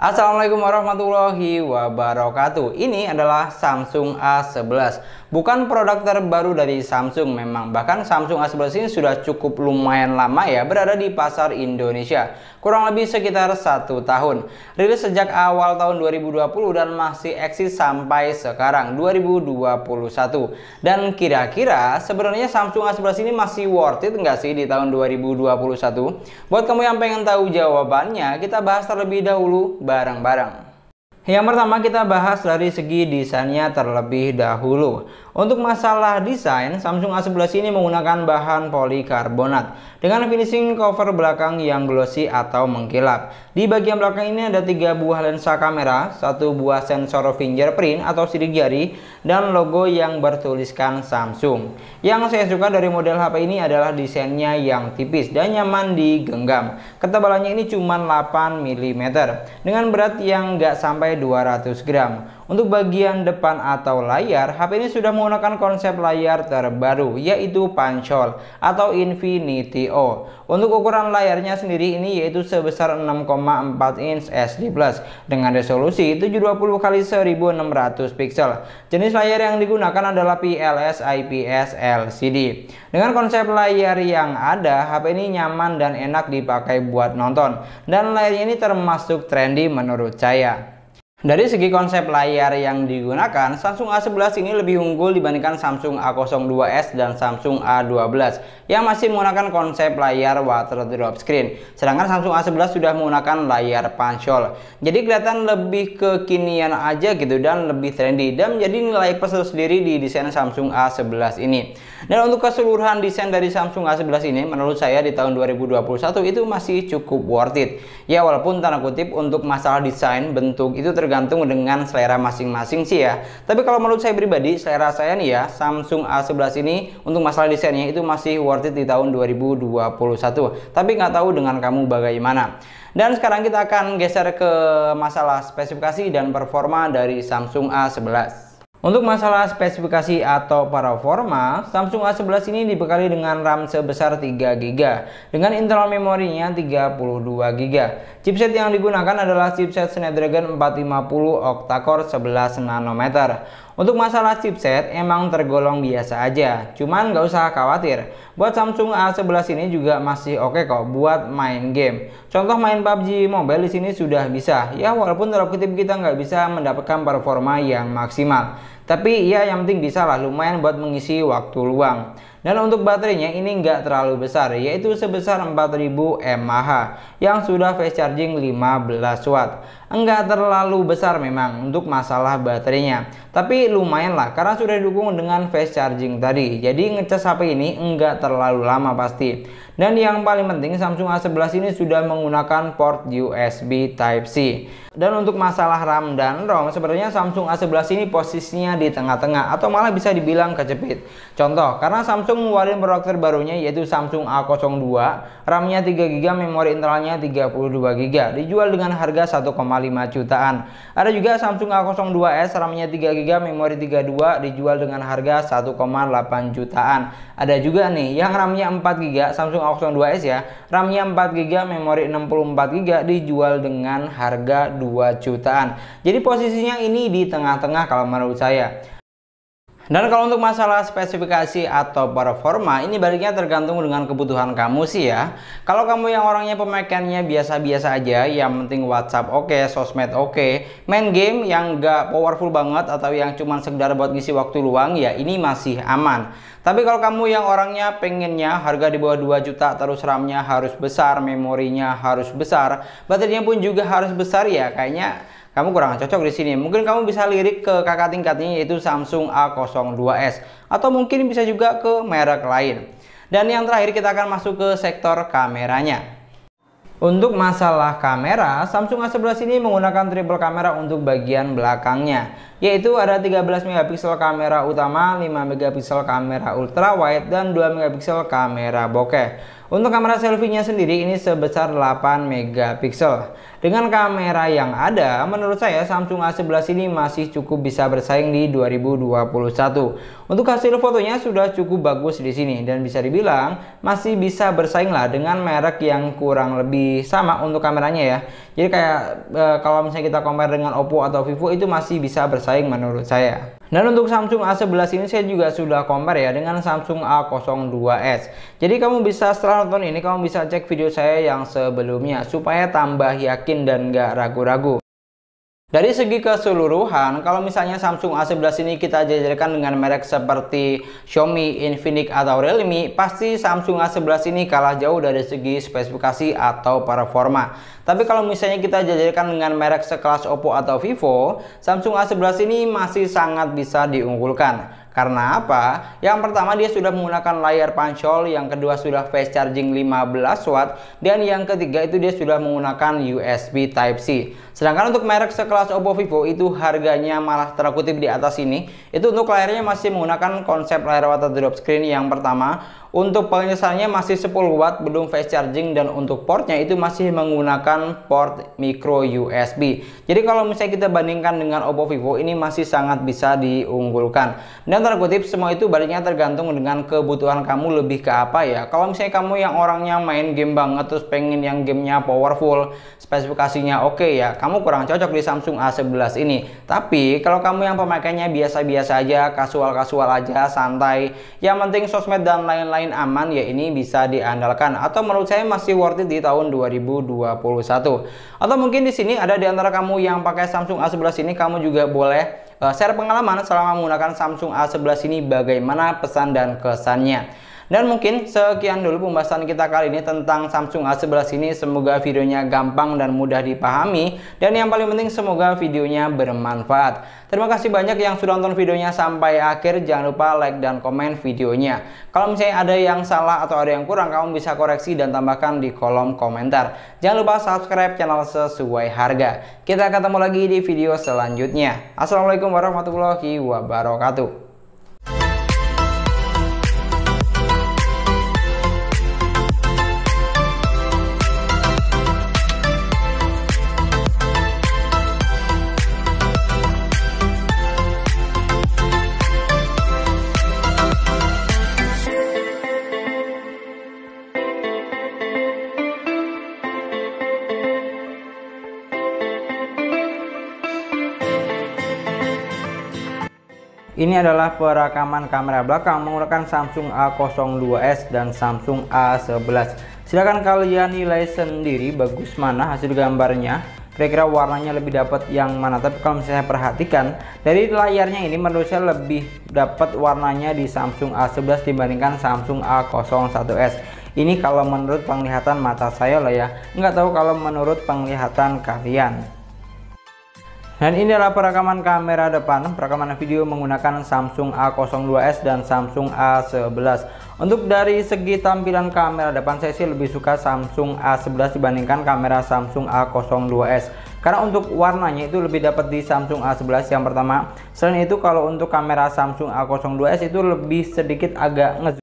Assalamualaikum warahmatullahi wabarakatuh. Ini adalah Samsung A11. Bukan produk terbaru dari Samsung memang. Bahkan Samsung A11 ini sudah cukup lumayan lama ya berada di pasar Indonesia. Kurang lebih sekitar 1 tahun. Rilis sejak awal tahun 2020 dan masih eksis sampai sekarang 2021. Dan kira-kira sebenarnya Samsung A11 ini masih worth it nggak sih di tahun 2021? Buat kamu yang pengen tahu jawabannya, kita bahas terlebih dahulu bareng-bareng. Yang pertama kita bahas dari segi desainnya terlebih dahulu. Untuk masalah desain, Samsung A11 ini menggunakan bahan polikarbonat dengan finishing cover belakang yang glossy atau mengkilap. Di bagian belakang ini ada 3 buah lensa kamera, 1 buah sensor fingerprint atau sidik jari, dan logo yang bertuliskan Samsung. Yang saya suka dari model HP ini adalah desainnya yang tipis dan nyaman digenggam. Ketebalannya ini cuma 8 mm dengan berat yang nggak sampai 200 gram. Untuk bagian depan atau layar, HP ini sudah menggunakan konsep layar terbaru yaitu Pancol atau Infinity O. Untuk ukuran layarnya sendiri ini yaitu sebesar 6,4 inch SD Plus dengan resolusi 720x1600 pixel. Jenis layar yang digunakan adalah PLS IPS LCD. Dengan konsep layar yang ada, HP ini nyaman dan enak dipakai buat nonton. Dan layarnya ini termasuk trendy menurut saya. Dari segi konsep layar yang digunakan, Samsung A11 ini lebih unggul dibandingkan Samsung A02s dan Samsung A12 yang masih menggunakan konsep layar water drop screen. Sedangkan Samsung A11 sudah menggunakan layar pancol. Jadi kelihatan lebih kekinian aja gitu dan lebih trendy dan menjadi nilai plus sendiri di desain Samsung A11 ini. Dan untuk keseluruhan desain dari Samsung A11 ini menurut saya di tahun 2021 itu masih cukup worth it. Ya walaupun tanda kutip untuk masalah desain bentuk itu tergantung dengan selera masing-masing sih ya. Tapi kalau menurut saya pribadi, selera saya nih ya, Samsung A11 ini untuk masalah desainnya itu masih worth it di tahun 2021. Tapi nggak tahu dengan kamu bagaimana. Dan sekarang kita akan geser ke masalah spesifikasi dan performa dari Samsung A11. Untuk masalah spesifikasi atau performa, Samsung A11 ini dibekali dengan RAM sebesar 3 GB dengan internal memorinya 32 GB. Chipset yang digunakan adalah chipset Snapdragon 450 octa-core 11 nanometer. Untuk masalah chipset emang tergolong biasa aja, cuman nggak usah khawatir. Buat Samsung A11 ini juga masih oke kok buat main game. Contoh main PUBG Mobile di sini sudah bisa. Ya walaupun dalam kutip kita nggak bisa mendapatkan performa yang maksimal. Tapi ya yang penting bisa lah lumayan buat mengisi waktu luang. Dan untuk baterainya ini nggak terlalu besar yaitu sebesar 4000 mAh yang sudah fast charging 15 watt. Enggak terlalu besar memang untuk masalah baterainya. Tapi lumayan lah karena sudah didukung dengan fast charging tadi. Jadi ngecas HP ini enggak terlalu lama pasti. Dan yang paling penting Samsung A11 ini sudah menggunakan port USB Type-C. Dan untuk masalah RAM dan ROM sebenarnya Samsung A11 ini posisinya di tengah-tengah atau malah bisa dibilang kecepit. Contoh, karena Samsung mengeluarkan produk terbarunya yaitu Samsung A02, RAM-nya 3 GB, memori internalnya 32 GB, dijual dengan harga 1,5 jutaan. Ada juga Samsung A02s, RAM-nya 3 GB, memori 32, dijual dengan harga 1,8 jutaan. Ada juga nih yang RAM-nya 4 GB, Samsung A02s ya, RAM-nya 4 GB, memori 64 GB, dijual dengan harga 2 jutaan. Jadi posisinya ini di tengah-tengah kalau menurut saya. Dan kalau untuk masalah spesifikasi atau performa ini baliknya tergantung dengan kebutuhan kamu sih ya. Kalau kamu yang orangnya pemakaiannya biasa-biasa aja, yang penting WhatsApp oke, sosmed oke, main game yang gak powerful banget atau yang cuma sekedar buat ngisi waktu luang ya ini masih aman. Tapi kalau kamu yang orangnya pengennya harga di bawah 2 juta terus RAM-nya harus besar, memorinya harus besar, baterainya pun juga harus besar ya kayaknya kamu kurang cocok di sini. Mungkin kamu bisa lirik ke kakak tingkatnya yaitu Samsung A02s atau mungkin bisa juga ke merek lain. Dan yang terakhir kita akan masuk ke sektor kameranya. Untuk masalah kamera, Samsung A11 ini menggunakan triple kamera untuk bagian belakangnya, yaitu ada 13 megapiksel kamera utama, 5 megapiksel kamera ultra wide, dan 2 megapiksel kamera bokeh. Untuk kamera selfie-nya sendiri ini sebesar 8 megapiksel. Dengan kamera yang ada, menurut saya Samsung A11 ini masih cukup bisa bersaing di 2021. Untuk hasil fotonya sudah cukup bagus di sini dan bisa dibilang masih bisa bersaing lah dengan merek yang kurang lebih sama untuk kameranya ya. Jadi kayak kalau misalnya kita compare dengan Oppo atau Vivo itu masih bisa bersaing menurut saya. Dan untuk Samsung A11 ini saya juga sudah compare ya dengan Samsung A02s. Jadi kamu bisa setelah nonton ini kamu bisa cek video saya yang sebelumnya supaya tambah yakin dan gak ragu-ragu. Dari segi keseluruhan, kalau misalnya Samsung A11 ini kita jajarkan dengan merek seperti Xiaomi, Infinix, atau Realme, pasti Samsung A11 ini kalah jauh dari segi spesifikasi atau performa. Tapi kalau misalnya kita jajarkan dengan merek sekelas Oppo atau Vivo, Samsung A11 ini masih sangat bisa diunggulkan. Karena apa? Yang pertama dia sudah menggunakan layar pancol, yang kedua sudah fast charging 15 watt, dan yang ketiga itu dia sudah menggunakan USB Type-C. Sedangkan untuk merek sekelas Oppo Vivo itu harganya malah terkutip di atas ini. Itu untuk layarnya masih menggunakan konsep layar water drop screen yang pertama. Untuk pengecasannya masih 10 watt belum fast charging, dan untuk portnya itu masih menggunakan port micro USB. Jadi kalau misalnya kita bandingkan dengan Oppo Vivo ini masih sangat bisa diunggulkan. Dan terkutip semua itu baliknya tergantung dengan kebutuhan kamu lebih ke apa ya. Kalau misalnya kamu yang orangnya main game banget terus pengen yang gamenya powerful, spesifikasinya oke ya, kamu kurang cocok di Samsung A11 ini. Tapi kalau kamu yang pemakainya biasa-biasa aja, kasual-kasual aja, santai, yang penting sosmed dan lain-lain aman ya, ini bisa diandalkan atau menurut saya masih worth it di tahun 2021. Atau mungkin di sini ada di antara kamu yang pakai Samsung A11 ini, kamu juga boleh share pengalaman selama menggunakan Samsung A11 ini, bagaimana pesan dan kesannya. Dan mungkin sekian dulu pembahasan kita kali ini tentang Samsung A11 ini. Semoga videonya gampang dan mudah dipahami, dan yang paling penting semoga videonya bermanfaat. Terima kasih banyak yang sudah nonton videonya sampai akhir. Jangan lupa like dan komen videonya. Kalau misalnya ada yang salah atau ada yang kurang, kamu bisa koreksi dan tambahkan di kolom komentar. Jangan lupa subscribe channel Sesuai Harga. Kita ketemu lagi di video selanjutnya. Assalamualaikum warahmatullahi wabarakatuh. Ini adalah perekaman kamera belakang menggunakan Samsung A02s dan Samsung A11. Silahkan kalian nilai sendiri bagus mana hasil gambarnya. Kira-kira warnanya lebih dapat yang mana. Tapi kalau misalnya perhatikan dari layarnya ini, menurut saya lebih dapat warnanya di Samsung A11 dibandingkan Samsung A01s. Ini kalau menurut penglihatan mata saya lah ya. Nggak tahu kalau menurut penglihatan kalian. Dan ini adalah perekaman kamera depan, perekaman video menggunakan Samsung A02s dan Samsung A11. Untuk dari segi tampilan kamera depan, saya sih lebih suka Samsung A11 dibandingkan kamera Samsung A02s. Karena untuk warnanya itu lebih dapat di Samsung A11 yang pertama. Selain itu kalau untuk kamera Samsung A02s itu lebih sedikit agak